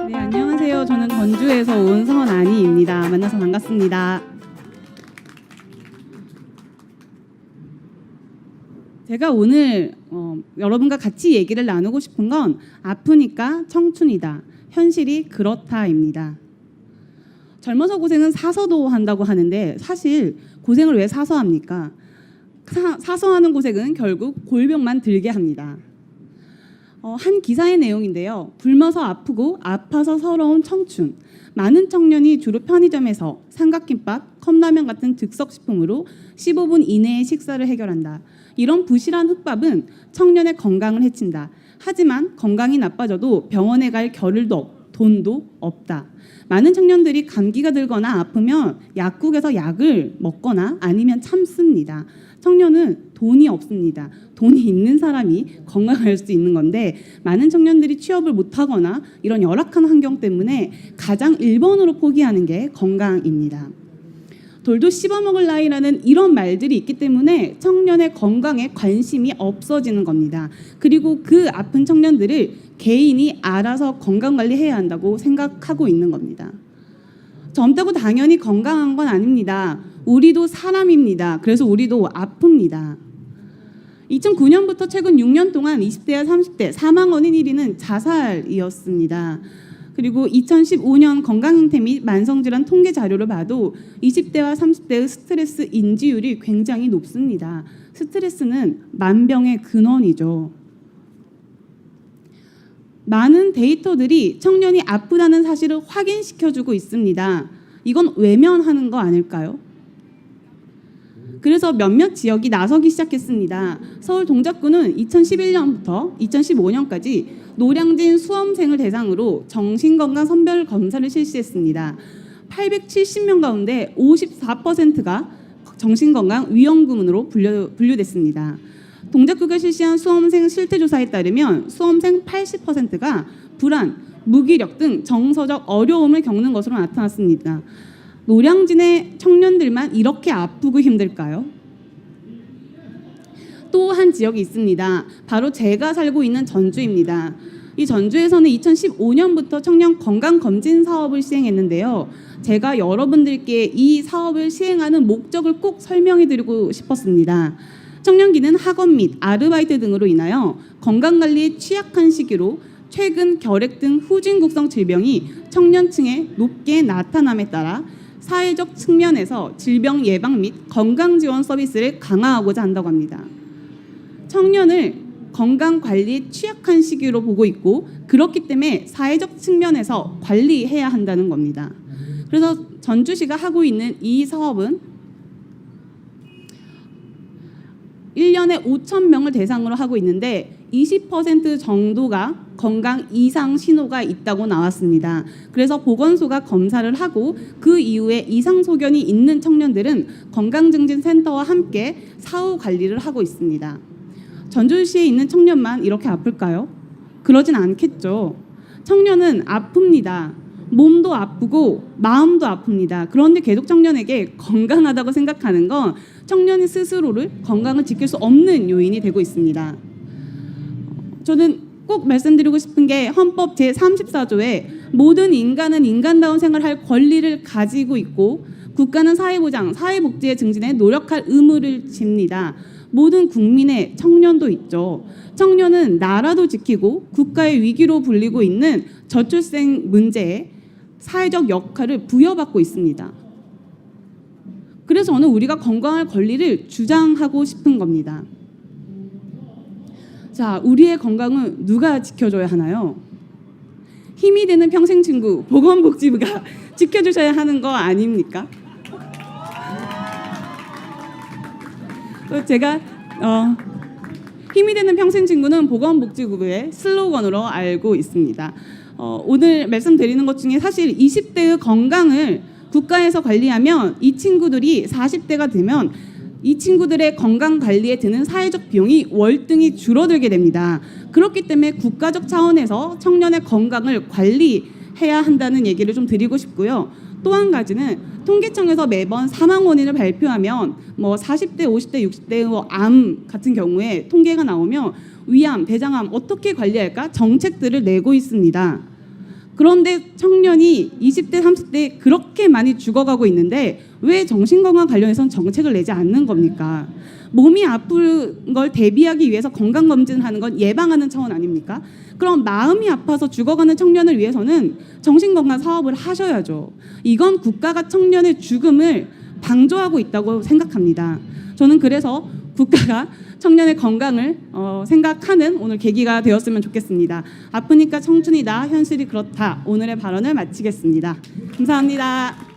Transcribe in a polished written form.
네, 안녕하세요. 저는 전주에서 온 선아니입니다. 만나서 반갑습니다. 제가 오늘 여러분과 같이 얘기를 나누고 싶은 건 아프니까 청춘이다. 현실이 그렇다입니다. 젊어서 고생은 사서도 한다고 하는데 사실 고생을 왜 사서 합니까? 사서 하는 고생은 결국 골병만 들게 합니다. 한 기사의 내용인데요. 굶어서 아프고 아파서 서러운 청춘. 많은 청년이 주로 편의점에서 삼각김밥, 컵라면 같은 즉석식품으로 15분 이내에 식사를 해결한다. 이런 부실한 흑밥은 청년의 건강을 해친다. 하지만 건강이 나빠져도 병원에 갈 겨를도 돈도 없다. 많은 청년들이 감기가 들거나 아프면 약국에서 약을 먹거나 아니면 참습니다. 청년은 돈이 없습니다. 돈이 있는 사람이 건강할 수 있는 건데 많은 청년들이 취업을 못하거나 이런 열악한 환경 때문에 가장 1번으로 포기하는 게 건강입니다. 돌도 씹어먹을 나이라는 이런 말들이 있기 때문에 청년의 건강에 관심이 없어지는 겁니다. 그리고 그 아픈 청년들을 개인이 알아서 건강관리해야 한다고 생각하고 있는 겁니다. 젊다고 당연히 건강한 건 아닙니다. 우리도 사람입니다. 그래서 우리도 아픕니다. 2009년부터 최근 6년 동안 20대와 30대 사망 원인 1위는 자살이었습니다. 그리고 2015년 건강행태 및 만성질환 통계 자료를 봐도 20대와 30대의 스트레스 인지율이 굉장히 높습니다. 스트레스는 만병의 근원이죠. 많은 데이터들이 청년이 아프다는 사실을 확인시켜주고 있습니다. 이건 외면하는 거 아닐까요? 그래서 몇몇 지역이 나서기 시작했습니다. 서울 동작구는 2011년부터 2015년까지 노량진 수험생을 대상으로 정신건강 선별 검사를 실시했습니다. 870명 가운데 54%가 정신건강 위험군으로 분류됐습니다. 동작구가 실시한 수험생 실태조사에 따르면 수험생 80%가 불안, 무기력 등 정서적 어려움을 겪는 것으로 나타났습니다. 노량진의 청년들만 이렇게 아프고 힘들까요? 또 한 지역이 있습니다. 바로 제가 살고 있는 전주입니다. 이 전주에서는 2015년부터 청년 건강검진 사업을 시행했는데요. 제가 여러분들께 이 사업을 시행하는 목적을 꼭 설명해 드리고 싶었습니다. 청년기는 학원 및 아르바이트 등으로 인하여 건강관리에 취약한 시기로 최근 결핵 등 후진국성 질병이 청년층에 높게 나타남에 따라 사회적 측면에서 질병 예방 및 건강 지원 서비스를 강화하고자 한다고 합니다. 청년을 건강 관리에 취약한 시기로 보고 있고 그렇기 때문에 사회적 측면에서 관리해야 한다는 겁니다. 그래서 전주시가 하고 있는 이 사업은 1년에 5,000명을 대상으로 하고 있는데 20% 정도가 건강 이상 신호가 있다고 나왔습니다. 그래서 보건소가 검사를 하고 그 이후에 이상 소견이 있는 청년들은 건강증진센터와 함께 사후 관리를 하고 있습니다. 전주시에 있는 청년만 이렇게 아플까요? 그러진 않겠죠. 청년은 아픕니다. 몸도 아프고 마음도 아픕니다. 그런데 계속 청년에게 건강하다고 생각하는 건 청년 스스로를 건강을 지킬 수 없는 요인이 되고 있습니다. 저는 꼭 말씀드리고 싶은 게 헌법 제34조에 모든 인간은 인간다운 생활할 권리를 가지고 있고 국가는 사회보장, 사회복지의 증진에 노력할 의무를 집니다. 모든 국민의 청년도 있죠. 청년은 나라도 지키고 국가의 위기로 불리고 있는 저출생 문제에 사회적 역할을 부여받고 있습니다. 그래서 저는 우리가 건강할 권리를 주장하고 싶은 겁니다. 자, 우리의 건강은 누가 지켜줘야 하나요? 힘이 되는 평생친구 보건복지부가 지켜주셔야 하는 거 아닙니까? 제가 힘이 되는 평생친구는 보건복지부의 슬로건으로 알고 있습니다. 오늘 말씀드리는 것 중에 사실 20대의 건강을 국가에서 관리하면 이 친구들이 40대가 되면 이 친구들의 건강 관리에 드는 사회적 비용이 월등히 줄어들게 됩니다. 그렇기 때문에 국가적 차원에서 청년의 건강을 관리해야 한다는 얘기를 좀 드리고 싶고요. 또 한 가지는 통계청에서 매번 사망 원인을 발표하면 뭐 40대, 50대, 60대 암 같은 경우에 통계가 나오면 위암, 대장암 어떻게 관리할까 정책들을 내고 있습니다. 그런데 청년이 20대, 30대 그렇게 많이 죽어가고 있는데 왜 정신건강 관련해서는 정책을 내지 않는 겁니까? 몸이 아픈 걸 대비하기 위해서 건강검진을 하는 건 예방하는 차원 아닙니까? 그럼 마음이 아파서 죽어가는 청년을 위해서는 정신건강 사업을 하셔야죠. 이건 국가가 청년의 죽음을 방조하고 있다고 생각합니다. 저는 그래서 국가가 청년의 건강을 생각하는 오늘 계기가 되었으면 좋겠습니다. 아프니까 청춘이다. 현실이 그렇다. 오늘의 발언을 마치겠습니다. 감사합니다.